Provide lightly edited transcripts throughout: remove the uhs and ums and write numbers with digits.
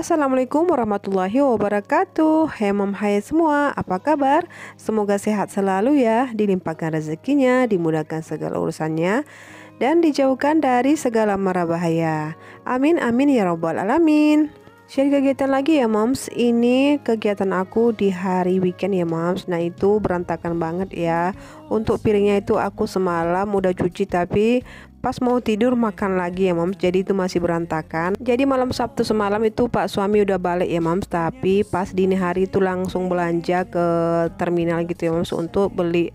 Assalamualaikum warahmatullahi wabarakatuh. Hai Mom, hai semua, apa kabar? Semoga sehat selalu ya, dilimpahkan rezekinya, dimudahkan segala urusannya, dan dijauhkan dari segala mara bahaya. Amin amin ya robbal alamin. Share kegiatan lagi ya moms. Ini kegiatan aku di hari weekend ya moms. Nah itu berantakan banget ya. Untuk piringnya itu aku semalam udah cuci, tapi pas mau tidur makan lagi ya moms, jadi itu masih berantakan. Jadi malam Sabtu semalam itu pak suami udah balik ya moms, tapi pas dini hari itu langsung belanja ke terminal gitu ya moms, untuk beli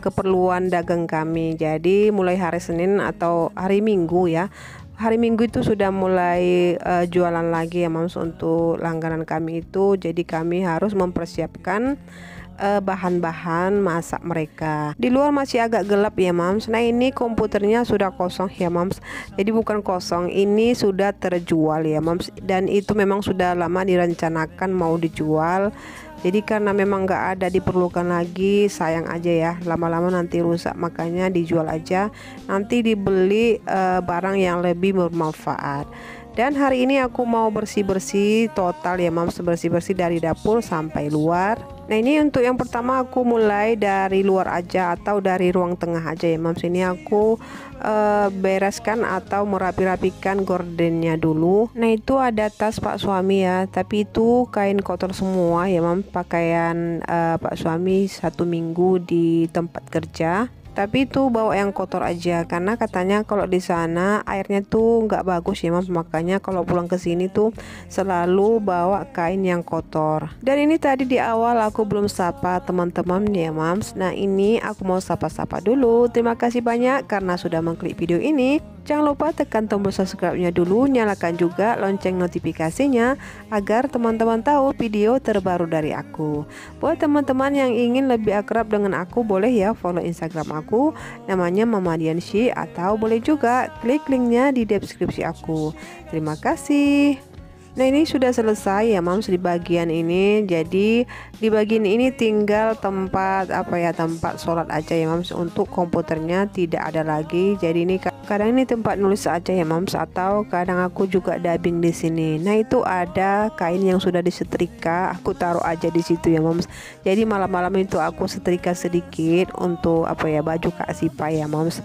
keperluan dagang kami. Jadi mulai hari Senin atau hari Minggu ya, hari Minggu itu sudah mulai jualan lagi ya moms untuk langganan kami itu. Jadi kami harus mempersiapkan bahan-bahan masak mereka. Di luar masih agak gelap ya moms. Nah ini komputernya sudah kosong ya moms. Jadi bukan kosong, ini sudah terjual ya moms. Dan itu memang sudah lama direncanakan mau dijual. Jadi karena memang nggak ada diperlukan lagi, sayang aja ya, lama-lama nanti rusak, makanya dijual aja. Nanti dibeli barang yang lebih bermanfaat. Dan hari ini aku mau bersih-bersih total ya moms, bersih-bersih dari dapur sampai luar. Nah ini untuk yang pertama aku mulai dari luar aja atau dari ruang tengah aja ya moms. Ini aku bereskan atau merapi-rapikan gordennya dulu. Nah itu ada tas pak suami ya, tapi itu kain kotor semua ya moms, pakaian pak suami 1 minggu di tempat kerja. Tapi itu bawa yang kotor aja, karena katanya kalau di sana airnya tuh nggak bagus ya moms, makanya kalau pulang ke sini tuh selalu bawa kain yang kotor. Dan ini tadi di awal aku belum sapa teman-teman ya moms. Nah ini aku mau sapa-sapa dulu. Terima kasih banyak karena sudah mengklik video ini. Jangan lupa tekan tombol subscribe-nya dulu, nyalakan juga lonceng notifikasinya agar teman-teman tahu video terbaru dari aku. Buat teman-teman yang ingin lebih akrab dengan aku, boleh ya follow Instagram aku, namanya Mama Diansyah, atau boleh juga klik linknya di deskripsi aku. Terima kasih. Nah ini sudah selesai ya moms di bagian ini. Jadi di bagian ini tinggal tempat tempat sholat aja ya moms. Untuk komputernya tidak ada lagi. Jadi ini kadang ini tempat nulis aja ya moms, atau kadang aku juga dubbing di sini. Nah itu ada kain yang sudah disetrika, aku taruh aja di situ ya moms. Jadi malam-malam itu aku setrika sedikit untuk baju Kak Sipa ya moms.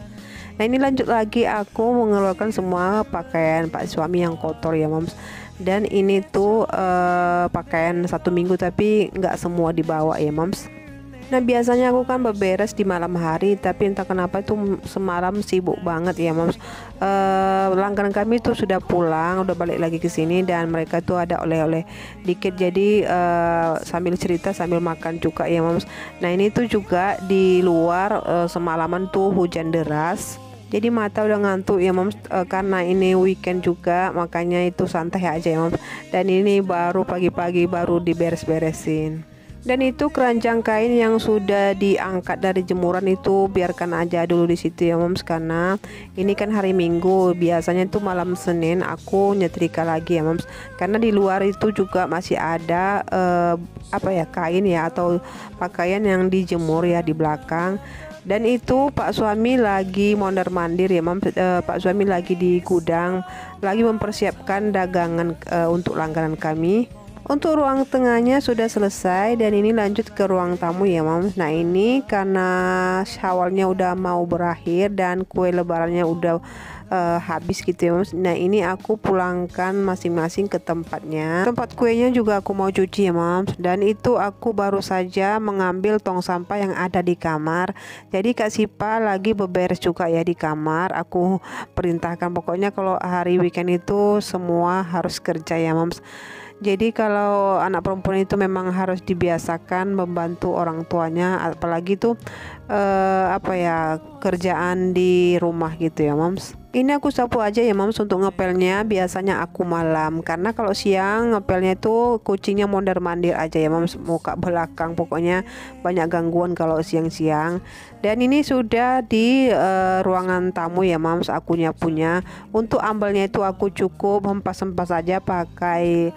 Nah ini lanjut lagi, aku mengeluarkan semua pakaian pak suami yang kotor ya moms. Dan ini tuh pakaian 1 minggu, tapi nggak semua dibawa ya moms. Nah biasanya aku kan beberes di malam hari, tapi entah kenapa itu semalam sibuk banget ya moms. Langganan kami tuh sudah pulang, udah balik lagi ke sini, dan mereka tuh ada oleh-oleh dikit. Jadi sambil cerita sambil makan juga ya moms. Nah ini tuh juga di luar semalaman tuh hujan deras. Jadi mata udah ngantuk ya moms, karena ini weekend juga, makanya itu santai aja ya moms. Dan ini baru pagi-pagi baru diberes-beresin. Dan itu keranjang kain yang sudah diangkat dari jemuran itu biarkan aja dulu di situ ya moms, karena ini kan hari Minggu. Biasanya itu malam Senin aku nyetrika lagi ya moms, karena di luar itu juga masih ada kain ya atau pakaian yang dijemur ya di belakang. Dan itu pak suami lagi mondar-mandir ya moms. Pak suami lagi di gudang, lagi mempersiapkan dagangan untuk langganan kami. Untuk ruang tengahnya sudah selesai, dan ini lanjut ke ruang tamu ya moms. Nah ini karena Syawalnya udah mau berakhir dan kue lebarannya udah habis gitu ya moms. Nah ini aku pulangkan masing-masing ke tempatnya. Tempat kuenya juga aku mau cuci ya moms. Dan itu aku baru saja mengambil tong sampah yang ada di kamar. Jadi Kak Sipa lagi beberes juga ya di kamar. Aku perintahkan, pokoknya kalau hari weekend itu semua harus kerja ya moms. Jadi kalau anak perempuan itu memang harus dibiasakan membantu orang tuanya, apalagi tuh kerjaan di rumah gitu ya moms. Ini aku sapu aja ya moms untuk ngepelnya. Biasanya aku malam, karena kalau siang ngepelnya itu kucingnya mondar-mandir aja ya moms, muka belakang, pokoknya banyak gangguan kalau siang-siang. Dan ini sudah di ruangan tamu ya moms, aku nyapunya. Untuk ambalnya itu aku cukup hempas-hempas aja pakai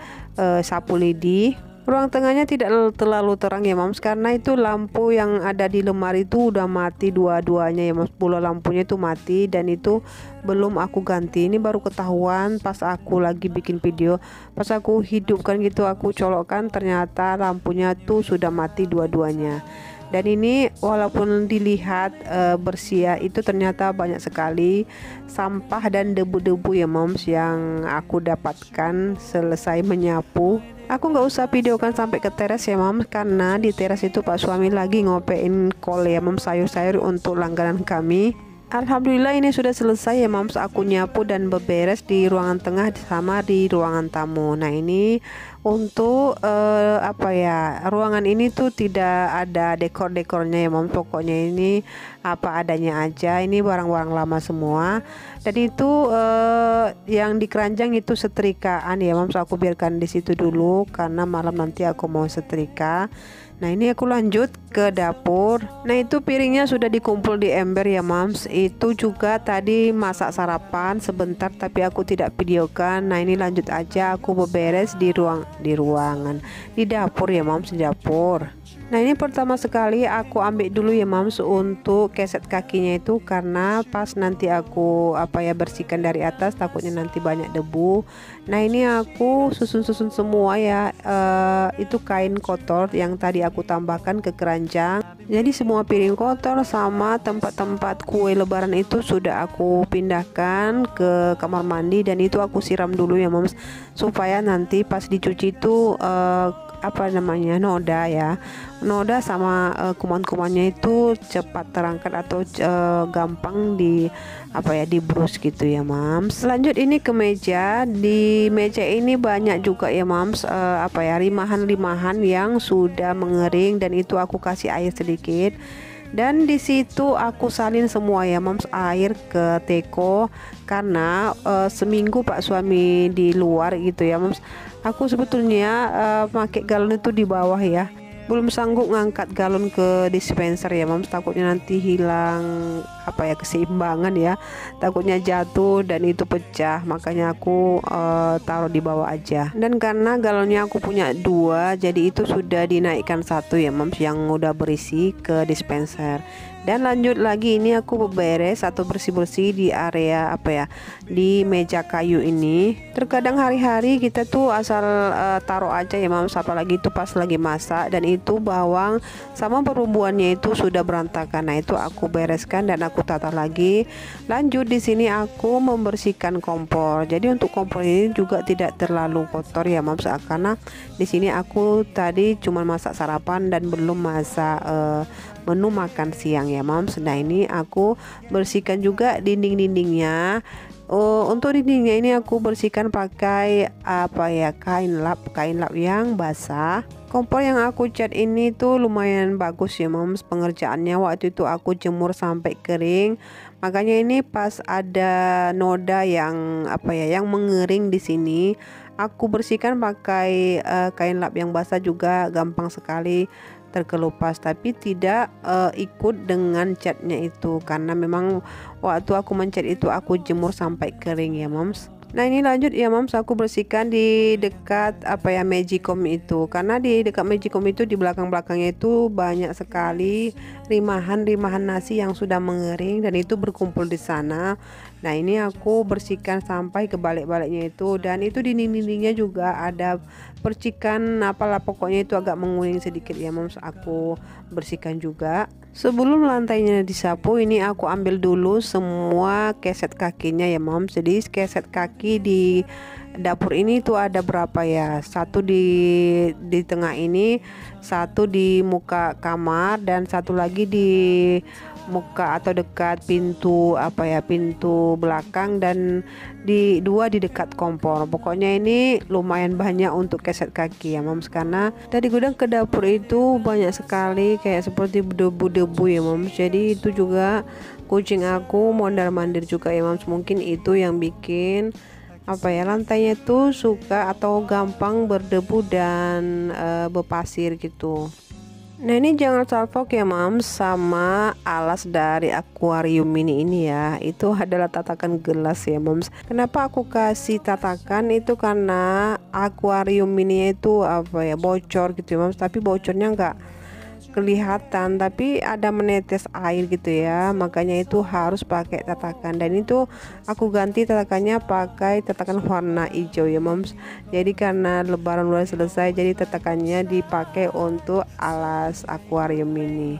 sapu lidi. Ruang tengahnya tidak terlalu terang ya Moms, karena itu lampu yang ada di lemari itu udah mati dua-duanya ya Moms. Bola lampunya itu mati dan itu belum aku ganti. Ini baru ketahuan pas aku lagi bikin video. Pas aku hidupkan gitu, aku colokkan, ternyata lampunya tuh sudah mati dua-duanya. Dan ini walaupun dilihat bersih ya, itu ternyata banyak sekali sampah dan debu-debu ya Moms yang aku dapatkan selesai menyapu. Aku nggak usah videokan sampai ke teras ya Moms, karena di teras itu Pak suami lagi ngopein kol ya Moms, sayur-sayur untuk langganan kami. Alhamdulillah ini sudah selesai ya Moms, aku nyapu dan beberes di ruangan tengah sama di ruangan tamu. Nah ini untuk apa ya, ruangan ini tuh tidak ada dekor-dekornya ya Moms, pokoknya ini apa adanya aja. Ini barang-barang lama semua. Dan itu yang di keranjang itu setrikaan ya Moms, aku biarkan di situ dulu karena malam nanti aku mau setrika. Nah ini aku lanjut ke dapur. Nah itu piringnya sudah dikumpul di ember ya Moms. Itu juga tadi masak sarapan sebentar tapi aku tidak videokan. Nah ini lanjut aja aku beberes di ruangan di dapur ya Moms, di dapur. Nah ini pertama sekali aku ambil dulu ya Moms untuk keset kakinya itu, karena pas nanti aku apa ya bersihkan dari atas takutnya nanti banyak debu. Nah ini aku susun-susun semua ya, itu kain kotor yang tadi aku tambahkan ke keranjang. Jadi semua piring kotor sama tempat-tempat kue lebaran itu sudah aku pindahkan ke kamar mandi, dan itu aku siram dulu ya Moms supaya nanti pas dicuci itu apa namanya, noda sama kuman-kumannya itu cepat terangkat atau gampang di apa ya, dibrus gitu ya Moms. Lanjut ini ke meja. Di meja ini banyak juga ya Moms apa ya, limahan-limahan yang sudah mengering, dan itu aku kasih air sedikit. Dan di situ aku salin semua ya Moms air ke teko, karena seminggu Pak suami di luar gitu ya Moms. Aku sebetulnya pakai galon itu di bawah ya, belum sanggup ngangkat galon ke dispenser ya Moms, takutnya nanti hilang apa ya, keseimbangan ya, takutnya jatuh dan itu pecah, makanya aku taruh di bawah aja. Dan karena galonnya aku punya dua, jadi itu sudah dinaikkan satu ya Moms yang udah berisi ke dispenser. Dan lanjut lagi ini aku beberes atau bersih-bersih di area apa ya, di meja kayu ini. Terkadang hari-hari kita tuh asal taruh aja ya Moms, apalagi itu pas lagi masak, dan itu bawang sama perumbuannya itu sudah berantakan. Nah itu aku bereskan dan aku tata lagi. Lanjut di sini aku membersihkan kompor. Jadi untuk kompor ini juga tidak terlalu kotor ya Moms, karena di sini aku tadi cuma masak sarapan dan belum masak menu makan siang ya Moms. Nah ini aku bersihkan juga dinding-dindingnya. Untuk dindingnya ini aku bersihkan pakai apa ya, kain lap yang basah. Kompor yang aku cat ini tuh lumayan bagus ya Moms pengerjaannya. Waktu itu aku jemur sampai kering, makanya ini pas ada noda yang apa ya, yang mengering di sini, aku bersihkan pakai kain lap yang basah juga, gampang sekali terkelupas, tapi tidak ikut dengan catnya itu, karena memang waktu aku mencat itu aku jemur sampai kering ya Moms. Nah ini lanjut ya Moms, aku bersihkan di dekat apa ya, magicom itu, karena di dekat magicom itu di belakang-belakangnya itu banyak sekali limahan nasi yang sudah mengering dan itu berkumpul di sana. Nah ini aku bersihkan sampai ke balik-baliknya itu, dan itu dinding-dindingnya juga ada percikan apalah, pokoknya itu agak menguning sedikit ya Moms, aku bersihkan juga. Sebelum lantainya disapu, ini aku ambil dulu semua keset kakinya ya Moms. Jadi keset kaki di dapur ini tuh ada berapa ya, satu di tengah ini, satu di muka kamar, dan satu lagi di muka atau dekat pintu apa ya, pintu belakang, dan dua di dekat kompor. Pokoknya ini lumayan banyak untuk keset kaki ya Moms, karena dari gudang ke dapur itu banyak sekali kayak seperti debu-debu ya Moms. Jadi itu juga kucing aku mondar-mandir juga ya Moms, mungkin itu yang bikin apa ya, lantainya tuh suka atau gampang berdebu dan berpasir gitu. Nah ini jangan salfok ya Mams sama alas dari akuarium mini ini ya. Itu adalah tatakan gelas ya Mams. Kenapa aku kasih tatakan itu karena akuarium mini itu apa ya, bocor gitu ya Mams. Tapi bocornya nggak kelihatan, tapi ada menetes air gitu ya, makanya itu harus pakai tatakan. Dan itu aku ganti tatakannya pakai tatakan warna hijau ya Moms. Jadi karena lebaran udah selesai, jadi tatakannya dipakai untuk alas akuarium ini.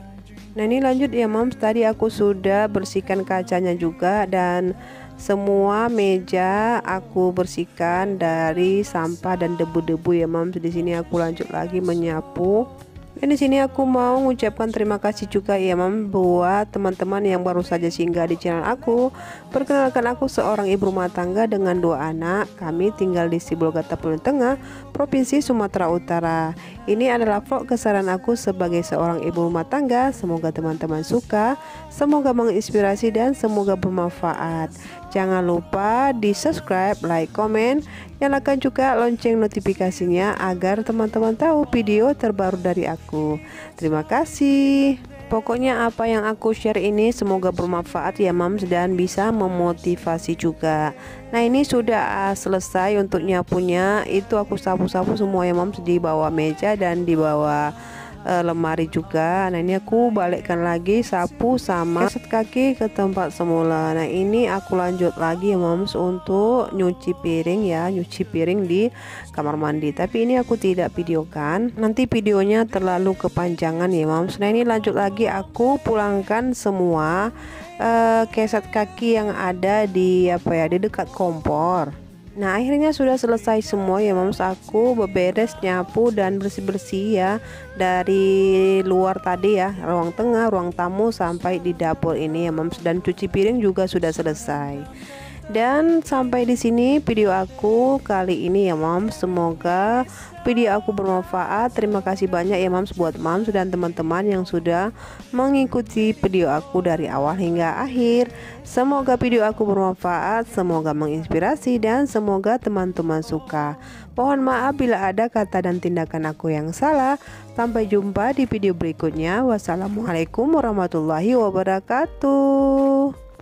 Nah ini lanjut ya Moms, tadi aku sudah bersihkan kacanya juga dan semua meja aku bersihkan dari sampah dan debu-debu ya Moms. Di sini aku lanjut lagi menyapu. Dan di sini aku mau mengucapkan terima kasih juga ya Mam buat teman-teman yang baru saja singgah di channel aku. Perkenalkan, aku seorang ibu rumah tangga dengan 2 anak. Kami tinggal di Sibolga Tapulun Tengah, Provinsi Sumatera Utara. Ini adalah vlog keseharian aku sebagai seorang ibu rumah tangga. Semoga teman-teman suka, semoga menginspirasi dan semoga bermanfaat. Jangan lupa di subscribe, like, komen, nyalakan juga lonceng notifikasinya agar teman-teman tahu video terbaru dari aku. Terima kasih. Pokoknya apa yang aku share ini semoga bermanfaat ya Mams dan bisa memotivasi juga. Nah ini sudah selesai untuk nyapunya. Itu aku sapu-sapu semua ya Mams, di bawah meja dan di bawah lemari juga. Nah ini aku balikkan lagi sapu sama keset kaki ke tempat semula. Nah ini aku lanjut lagi ya Moms untuk nyuci piring ya, nyuci piring di kamar mandi. Tapi ini aku tidak videokan, nanti videonya terlalu kepanjangan ya Moms. Nah ini lanjut lagi aku pulangkan semua keset kaki yang ada di di dekat kompor. Nah akhirnya sudah selesai semua ya Moms, aku beberes, nyapu dan bersih-bersih ya dari luar tadi ya, ruang tengah, ruang tamu sampai di dapur ini ya Moms, dan cuci piring juga sudah selesai. Dan sampai di sini video aku kali ini ya Moms. Semoga video aku bermanfaat. Terima kasih banyak ya Moms buat Moms dan teman-teman yang sudah mengikuti video aku dari awal hingga akhir. Semoga video aku bermanfaat, semoga menginspirasi dan semoga teman-teman suka. Mohon maaf bila ada kata dan tindakan aku yang salah. Sampai jumpa di video berikutnya. Wassalamualaikum warahmatullahi wabarakatuh.